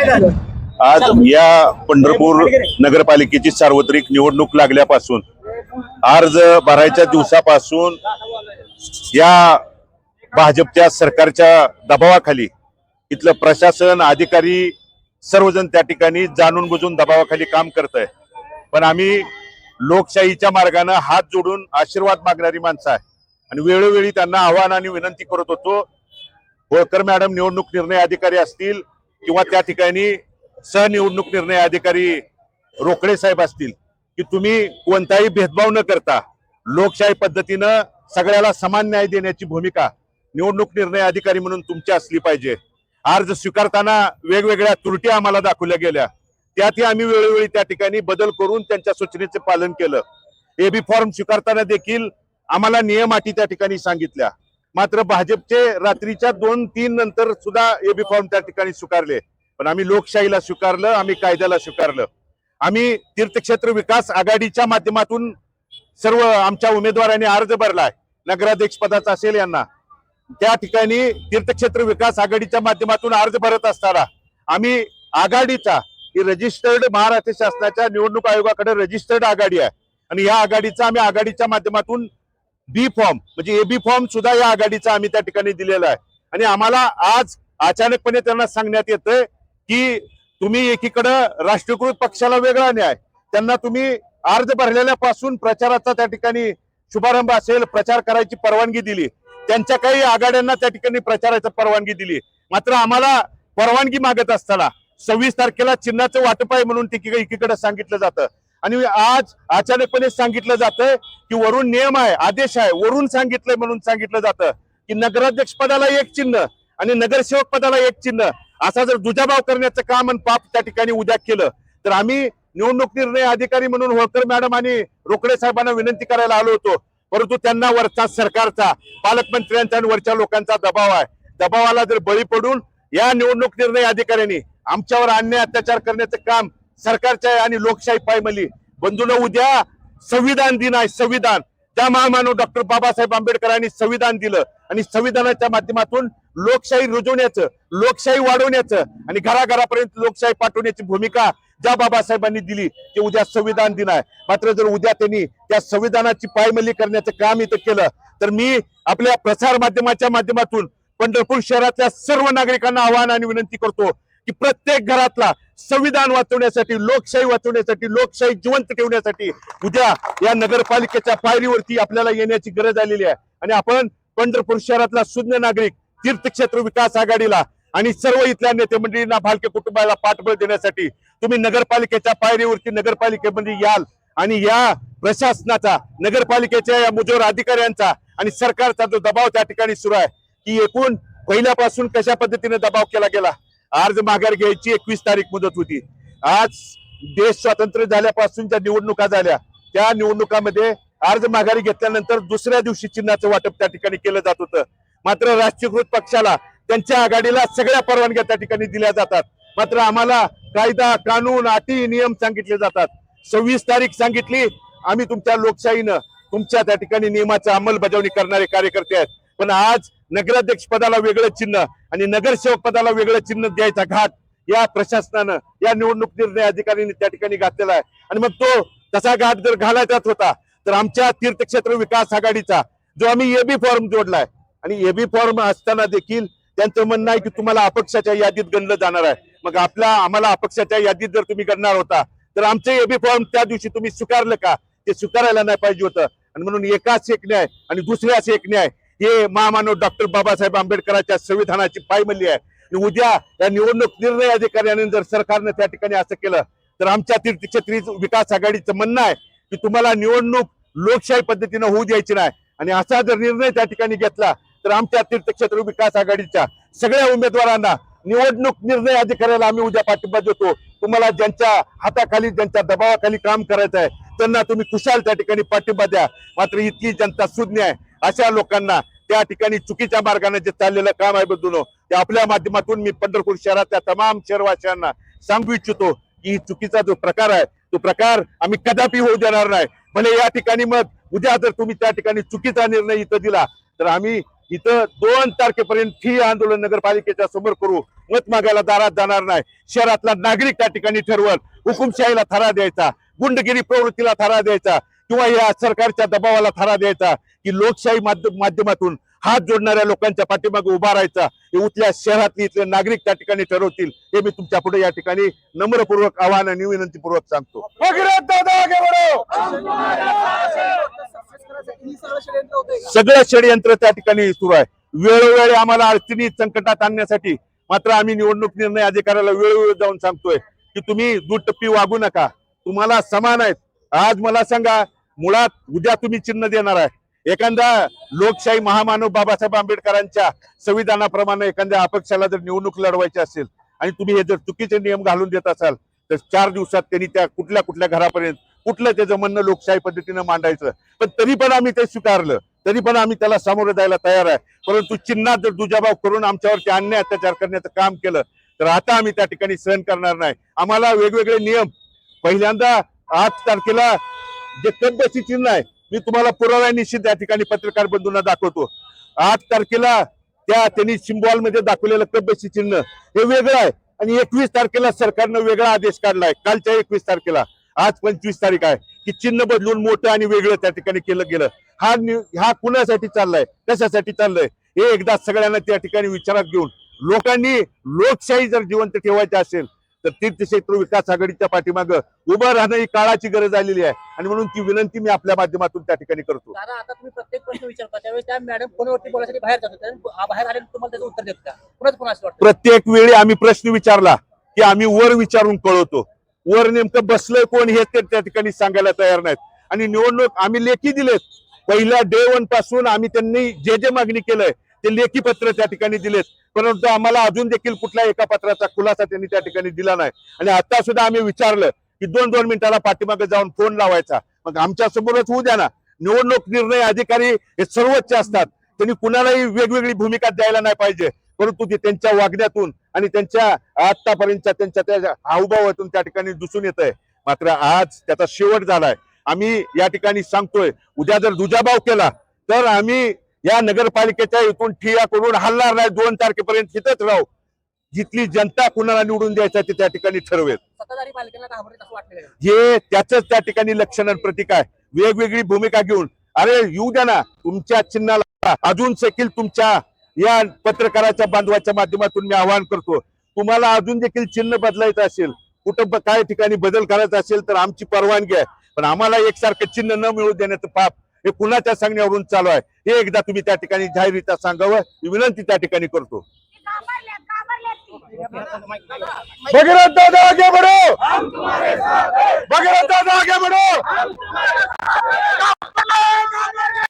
आज या पंढरपूर नगरपालिकेची सार्वत्रिक निवडणूक लागल्यापासून अर्ज भरायच्या दिवसापासून या भाजपच्या सरकारच्या दबावाखाली इथलं प्रशासन अधिकारी सर्वजण त्या ठिकाणी जाणून बुजून दबावाखाली काम करत आहे। पण आम्ही लोकशाहीच्या मार्गाने हात जोडून आशीर्वाद मागणारी माणसं आहे आणि वेळोवेळी त्यांना आव्हान आणि विनंती करत होतो। होळकर मॅडम निवडणूक निर्णय अधिकारी असतील किंवा त्या ठिकाणी सहनिवडणूक निर्णय अधिकारी रोकडे साहेब असतील की तुम्ही कोणताही भेदभाव न करता लोकशाही पद्धतीनं सगळ्याला समान न्याय देण्याची भूमिका निवडणूक निर्णय अधिकारी म्हणून तुमची असली पाहिजे। अर्ज स्वीकारताना वेगवेगळ्या त्रुटी आम्हाला दाखवल्या गेल्या, त्यातही आम्ही वेळोवेळी त्या ठिकाणी बदल करून त्यांच्या सूचनेचे पालन केलं। एबी फॉर्म स्वीकारताना देखील आम्हाला नियम अटी त्या ठिकाणी सांगितल्या, मात्र भाजपचे रात्रीच्या 2-3 नंतर सुद्धा एबी फॉर्म त्या ठिकाणी स्वीकारले। पण आम्ही लोकशाहीला स्वीकारलं, आम्ही कायद्याला स्वीकारलं। आम्ही तीर्थक्षेत्र विकास आघाडीच्या माध्यमातून सर्व आमच्या उमेदवारांनी अर्ज भरलाय। नगराध्यक्ष पदाचा असेल यांना त्या ठिकाणी तीर्थक्षेत्र विकास आघाडीच्या माध्यमातून अर्ज भरत असताना आम्ही आघाडीचा ही रजिस्टर्ड महाराष्ट्र शासनाच्या निवडणूक आयोगाकडे रजिस्टर्ड आघाडी आहे आणि या आघाडीचा आम्ही आघाडीच्या माध्यमातून बी फॉर्म म्हणजे एबी फॉर्म सुद्धा या आघाडीचा आम्ही त्या ठिकाणी दिलेला आहे। आणि आम्हाला आज अचानकपणे त्यांना सांगण्यात येतंय की तुम्ही एकीकडे राष्ट्रीयकृत पक्षाला वेगळा न्याय, त्यांना तुम्ही अर्ज भरलेल्यापासून प्रचाराचा त्या ठिकाणी शुभारंभ असेल प्रचार करायची परवानगी दिली, त्यांच्या काही आघाड्यांना त्या ठिकाणी प्रचाराची परवानगी दिली, मात्र आम्हाला परवानगी मागत असताना 26 तारखेला चिन्हाचं वाटप आहे म्हणून एकीकडे सांगितलं जातं आणि आज अचानकपणे सांगितलं जातं की वरून नियम आहे आदेश आहे वरून सांगितलंय म्हणून सांगितलं जातं की नगराध्यक्ष पदाला एक चिन्ह आणि नगरसेवक पदाला एक चिन्ह असा जर दुजाभाव करण्याचं काम आणि पाप त्या ठिकाणी उद्या केलं तर आम्ही निवडणूक निर्णय अधिकारी म्हणून होळकर मॅडम आणि रोकडे साहेबांना विनंती करायला आलो होतो, परंतु त्यांना वरचा सरकारचा पालकमंत्र्यांचा आणि वरच्या लोकांचा दबाव आहे। दबावाला जर बळी पडून या निवडणूक निर्णय अधिकाऱ्यांनी आमच्यावर अन्याय अत्याचार करण्याचं काम सरकारच्या आहे आणि लोकशाही पायमली। बंधूंनो, उद्या संविधान दिन आहे। संविधान त्या महामानव डॉक्टर बाबासाहेब आंबेडकरांनी संविधान दिलं आणि संविधानाच्या माध्यमातून लोकशाही रुजवण्याचं लोकशाही वाढवण्याचं आणि घराघरापर्यंत लोकशाही पाठवण्याची भूमिका ज्या बाबासाहेबांनी दिली ते उद्या संविधान दिन आहे। मात्र जर उद्या त्यांनी त्या संविधानाची पायमल्ली करण्याचं काम इथं केलं तर मी आपल्या प्रसार माध्यमाच्या माध्यमातून पंढरपूर शहरातल्या सर्व नागरिकांना आवाहन आणि विनंती करतो की प्रत्येक घरातला संविधान वाचवण्यासाठी लोकशाही वाचवण्यासाठी लोकशाही जिवंत ठेवण्यासाठी उद्या या नगरपालिकेच्या पायरीवरती आपल्याला येण्याची गरज आलेली आहे। आणि आपण पंढरपूर शहरातला सुज्ञ नागरिक तीर्थक्षेत्र विकास आघाडीला आणि सर्व इथल्या नेते मंडळींना भालके कुटुंबाला पाठबळ देण्यासाठी तुम्ही नगरपालिकेच्या पायरीवरती नगरपालिकेमध्ये याल आणि या प्रशासनाचा नगरपालिकेच्या या मुजोर अधिकाऱ्यांचा आणि सरकारचा जो दबाव त्या ठिकाणी सुरू आहे की एकूण पहिल्यापासून कशा पद्धतीने दबाव केला गेला। अर्ज माघार घ्यायची 21 तारीख मुदत होती। आज देश स्वतंत्र झाल्यापासून ज्या निवडणुका झाल्या त्या निवडणुकामध्ये अर्ज माघारी घेतल्यानंतर दुसऱ्या दिवशी चिन्हाचं वाटप त्या ठिकाणी केलं जात होतं, मात्र राष्ट्रीयकृत पक्षाला त्यांच्या आघाडीला सगळ्या परवानग्या त्या ठिकाणी दिल्या जातात, मात्र आम्हाला कायदा कानून अटी नियम सांगितले जातात। 26 तारीख सांगितली, आम्ही तुमच्या लोकशाहीनं तुमच्या त्या ठिकाणी नियमाची अंमलबजावणी करणारे कार्यकर्ते आहेत, पण आज नगराध्यक्ष पदाला वेगळं चिन्ह आणि नगरसेवक पदाला वेगळं चिन्ह द्यायचा घाट या प्रशासनानं या निवडणूक निर्णय अधिकाऱ्यांनी त्या ठिकाणी घातलेला आहे। आणि मग तो तसा घाट जर घालायचाच होता तर आमच्या तीर्थक्षेत्र विकास आघाडीचा जो आम्ही एबी फॉर्म जोडलाय आणि एबी फॉर्म असताना देखील त्यांचं म्हणणं आहे की तुम्हाला अपक्षाच्या यादीत गणलं जाणार आहे। मग आम्हाला अपक्षाच्या यादीत जर तुम्ही गणणार होता तर आमचे एबी फॉर्म त्या दिवशी तुम्ही स्वीकारलं का? ते स्वीकारायला नाही पाहिजे होतं। आणि म्हणून एकाच एक न्याय आणि दुसऱ्याच एक न्याय हे महामानव डॉक्टर बाबासाहेब आंबेडकरांच्या संविधानाची पायमल्ली आहे। आणि उद्या या निवडणूक निर्णय अधिकाऱ्यांनी जर सरकारनं त्या ठिकाणी असं केलं तर आमच्या तीर्थक्षेत्र विकास आघाडीचं म्हणणं आहे की तुम्हाला निवडणूक लोकशाही पद्धतीनं होऊ द्यायची नाही आणि असा जर निर्णय त्या ठिकाणी घेतला तर आमच्या तीर्थक्षेत्र विकास आघाडीच्या सगळ्या उमेदवारांना निवडणूक निर्णय अधिकाऱ्याला आम्ही उद्या पाठिंबा देतो। तुम्हाला ज्यांच्या हाताखाली ज्यांच्या दबावाखाली काम करायचं आहे त्यांना तुम्ही खुशाल त्या ठिकाणी पाठिंबा द्या, मात्र इतकी जनता सुज्ञ आहे अशा लोकांना त्या ठिकाणी चुकीच्या मार्गाने जे चाललेलं काम आहे बंधूंनो ते आपल्या माध्यमातून मी पंढरपूर शहरातल्या तमाम शहरवासियांना सांगू इच्छितो की चुकीचा जो प्रकार आहे तो प्रकार आम्ही कदापि होऊ देणार नाही। भले या ठिकाणी मग उद्या जर तुम्ही त्या ठिकाणी चुकीचा निर्णय इथं दिला तर आम्ही इथं 2 तारखेपर्यंत ठिय्या आंदोलन नगरपालिकेच्या समोर करू. मत मागायला दारात जाणार नाही. शहरातला नागरिक त्या ठिकाणी ठरवल. हुकुमशाहीला थारा द्यायचा, गुंडगिरी प्रवृत्तीला थारा द्यायचा, किंवा या सरकारच्या दबावाला थारा द्यायचा, की लोकशाही माध्यमातून हात जोडणाऱ्या लोकांच्या पाठीमागे उभा राहायचा. हे उतल्या शहरातले इथले नागरिक त्या ठिकाणी ठरवतील. हे मी तुमच्या पुढे या ठिकाणी नम्रपूर्वक आव्हान आणि विनंतीपूर्वक सांगतो. सगळं षडयंत्र त्या ठिकाणी सुरू आहे. वेळोवेळी आम्हाला अडचणी संकटात आणण्यासाठी. मात्र आम्ही निवडणूक निर्णय अधिकाऱ्याला वेळोवेळी जाऊन सांगतोय की तुम्ही दुटप्पी वागू नका, तुम्हाला समान आहेत. आज मला सांगा, मुळात उद्या तुम्ही चिन्ह देणार आहे. एखादा लोकशाही महामानव बाबासाहेब आंबेडकरांच्या संविधानाप्रमाणे एखाद्या अपक्षाला जर निवडणूक लढवायची असेल आणि तुम्ही हे जर चुकीचे नियम घालून देत असाल, तर 4 दिवसात त्यांनी त्या कुठल्या घरापर्यंत कुठलं त्याचं म्हणणं लोकशाही पद्धतीनं मांडायचं. पण तरी पण आम्ही ते स्वीकारलं, तरी पण आम्ही त्याला सामोरं जायला तयार आहे. परंतु चिन्हात जर दुजाभाव करून आमच्यावरती अन्याय अत्याचार करण्याचं काम केलं तर आता आम्ही त्या ठिकाणी सहन करणार नाही. आम्हाला वेगवेगळे नियम, पहिल्यांदा 8 तारखेला जे कब्बशी चिन्ह आहे, मी तुम्हाला पुराव्यानिशी त्या ठिकाणी पत्रकार बंधूंना दाखवतो. 8 तारखेला त्यांनी सिम्बॉल मध्ये दाखवलेलं कब्बशी चिन्ह हे वेगळं आहे, आणि 21 तारखेला सरकारनं वेगळा आदेश काढलाय. कालच्या 21 तारखेला, आज 25 तारीख आहे, की चिन्ह बदलून मोठं आणि वेगळं त्या ठिकाणी केलं गेलं. हा कुणासाठी चाललाय, कशासाठी चाललंय, हे एकदा सगळ्यांना त्या ठिकाणी विचारात घेऊन लोकांनी लोकशाही जर जिवंत ठेवायची असेल तर तीर्थक्षेत्र विकास आघाडीच्या पाठीमागं उभं राहणं ही काळाची गरज आलेली आहे. आणि म्हणून ती विनंती मी आपल्या माध्यमातून त्या ठिकाणी करतो. दादा, आता तुम्ही प्रत्येक प्रश्न विचारता त्यावेळेस त्या मॅडम फोनवरती बोलायसाठी बाहेर जात होत्या. बाहेर आले तुम्हाला त्याचं उत्तर देत का? कुणाच पण असं वाटतं? प्रत्येक वेळी आम्ही प्रश्न विचारला की आम्ही वर विचारून कळवतो. वर नेमकं बसलंय कोण हे त्या ठिकाणी सांगायला तयार नाहीत. आणि निवडणूक आम्ही लेखी दिलेत. पहिल्या डे 1 पासून आम्ही त्यांनी जे मागणी केलंय ते लेखी पत्र त्या ठिकाणी दिलेत. परंतु आम्हाला अजून देखील कुठल्या एका पत्राचा खुलासा त्यांनी त्या ठिकाणी दिला नाही. आणि आता सुद्धा आम्ही विचारलं की 2-2 मिनिटाला पाठीमागे जाऊन फोन लावायचा. मग आमच्या समोरच होऊ द्या ना. निवडणूक निर्णय अधिकारी हे सर्वोच्च असतात, त्यांनी कुणालाही वेगवेगळी भूमिका द्यायला नाही पाहिजे. परंतु ते त्यांच्या वागण्यातून आणि त्यांच्या आतापर्यंतच्या त्यांच्या त्या हावभावातून त्या ठिकाणी दिसून येत आहे. मात्र आज त्याचा शेवट झालाय. आम्ही या ठिकाणी सांगतोय, उद्या जर दुजाभाव केला तर आम्ही या नगरपालिकेच्या इथून ठिय्या करून हलणार नाही. 2 तारखेपर्यंत इथंच राहू. जिथली जनता कुणाला निवडून द्यायचं ते त्या ठिकाणी ठरवेल. सत्ताधारी पालिकेला घाबरत असं वाटलं? हे त्याच त्या ठिकाणी लक्षण प्रतीक आहे. वेगवेगळी भूमिका घेऊन, अरे येऊ द्या ना. तुमच्या चिन्हाला अजून देखील तुमच्या या पत्रकाराच्या बांधवाच्या माध्यमातून मी आवाहन करतो, तुम्हाला अजून देखील चिन्ह बदलायचं असेल, कुठं काय ठिकाणी बदल करायचा असेल तर आमची परवानगी आहे. पण आम्हाला एकसारखं चिन्ह न मिळू देण्याचं पाप हे कुणाच्या सांगण्यावरून चालू आहे हे एकदा तुम्ही त्या ठिकाणी जाहीररित्या सांगावं ही विनंती त्या ठिकाणी करतो. भगीरथ दादा आगे बढ़ो, भगीरथ दादा आगे बढ़ो.